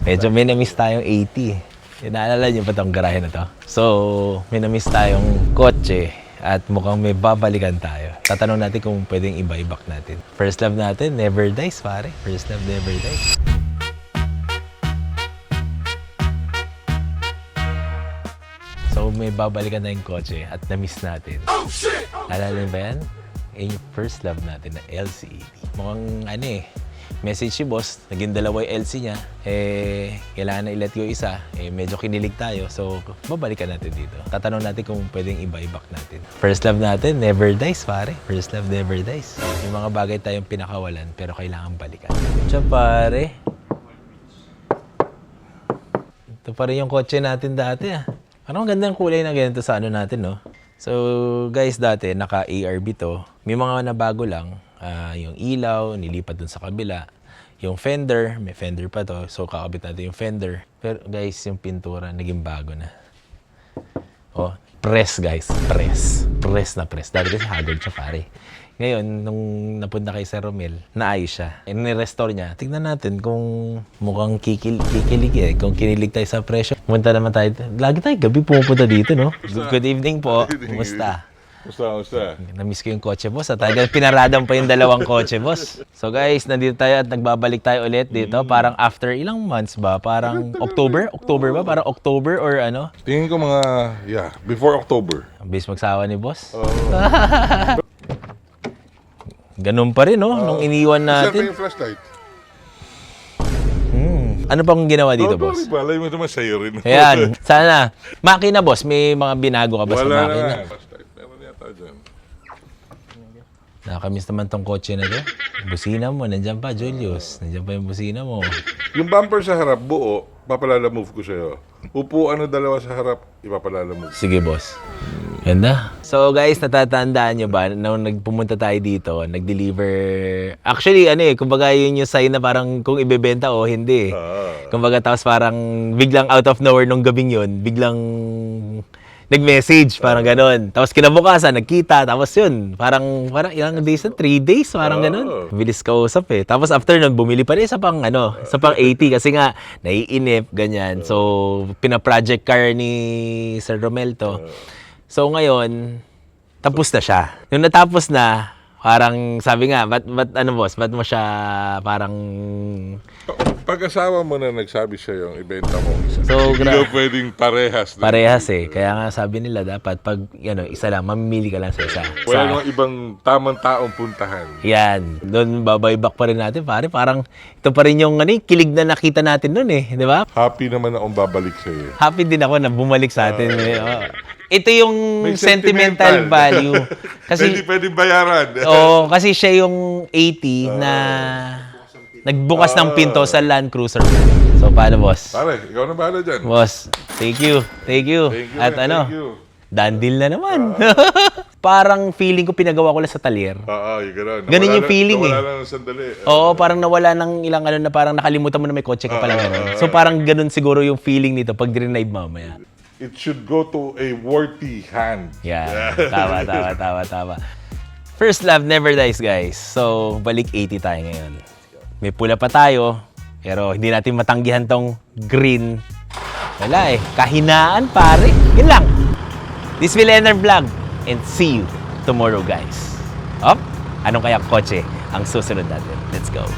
Medyo may na-miss tayong 80. Naalala niyo ba itong garahe na to? So, may na-miss tayong kotse at mukhang may babalikan tayo. Tatanong natin kung pwedeng i-buyback natin. First love natin, never dies, pare. First love never dies. So, may babalikan na yung kotse at na-miss natin. Oh, shit! Alala niyo ba yan? Yung first love natin na LCED. Mukhang message si boss, naging dalawa yung LC niya, kailangan na i-let go isa, medyo kinilig tayo, so babalikan natin dito. Tatanong natin kung pwedeng i-buyback natin. First love natin, never dies, pare. First love never dies. May mga bagay tayong pinakawalan, pero kailangan balikan. Tiyan, pare. Ito pa rin yung kotse natin dati, ah. Parang ganda yung kulay na ganito sa ano natin, no? So, guys, dati, naka-ARB to. May mga nabago lang. Yung ilaw, nilipat dun sa kabila. Yung fender, may fender pa to. So, kakabit natin yung fender. Pero, guys, yung pintura, naging bago na. Oh, press, guys. Press. Press na press. Dati kasi haggard siya, pare. Ngayon, nung napunta kay Sir Romel, naayos siya. Ni-restore niya. Tignan natin kung mukhang kikilig eh. Kung kinilig tayo sa presyo. Pumunta naman tayo. Lagi tayo gabi pumupunta dito, no? Good evening po. Kumusta? Kumusta? Na-miss ko yung kotse, boss. At talagang pinaradan pa yung dalawang kotse, boss. So guys, nandito tayo at nagbabalik tayo ulit dito. Parang after ilang months ba? Parang October? October ba? Parang October or ano? Tingin ko mga, before October. Ang bilis magsawa ni boss. Ganun pa rin, no? Nung iniwan Saan natin. yung flashlight? Ano pang ginawa dito, boss? Balay mo naman sa'yo rin. Ayan, sana. Makina, boss. May mga binago ka ba sa Wala makina? na. Flashlight. Meron yata dyan. Nakakamiss naman tong kotse na to. Busina mo, nandyan pa, Julius. Nandyan pa yung busina mo. Yung bumper sa harap, buo, papalalamove ko sa'yo. Upuan na dalawa sa harap, ipapalalamove. Sige, boss. Ganda. So, guys, natatandaan nyo ba, nung nagpumunta tayo dito, nag-deliver... Actually, kumbaga yun yung sign na parang kung ibebenta o hindi. Kumbaga, tapos parang biglang out of nowhere nung gabing yun, biglang nag-message, parang ganon. Tapos kinabukasan, nagkita, tapos yun, parang ilang days na, 3 days, parang ganon. Bilis kausap eh. Tapos after nun, bumili pa rin sa pang 80 kasi nga, naiinip, ganyan. So, pina-project car ni Sir Romel to. So ngayon, tapos na siya. Nung natapos na, parang sabi nga, ba't mo siya parang... Pag-asawa mo na nagsabi siya yung ibenta mo isa. So, Hindi daw pwedeng parehas. Parehas eh. Kaya nga sabi nila, dapat pag isa lang, mamimili ka lang sa isa. Wala mga ibang tamang taong puntahan. Yan. Doon babayback pa rin natin, pare. Parang ito pa rin yung kilig na nakita natin noon eh. Di ba? Happy naman akong babalik sa'yo. Happy din ako na bumalik sa atin. Ito yung May sentimental value. Kasi hindi pwedeng bayaran. kasi siya yung 80 na nagbukas ng pinto sa Land Cruiser. So, paano, boss? Pare, ikaw na bahala dyan. Boss, thank you. Thank you. At thank you. done deal na naman. Parang feeling ko pinagawa ko lang sa talyer. Yung gano'n. Ganun yung feeling eh. Nawala lang ng sandali. Oo, parang nawala ng ilang na parang nakalimutan mo na may kotse ka pala gano'n. So, parang ganun siguro yung feeling nito pag drinide mamaya. It should go to a worthy hand. Yeah. Tama. First love never dies, guys. So, balik 80 tayo ngayon. May pula pa tayo, pero hindi natin matanggihan tong green. Wala eh. Kahinaan, pare. Yun lang. This will end our vlog. And see you tomorrow, guys. Anong kaya kotse ang susunod natin? Let's go.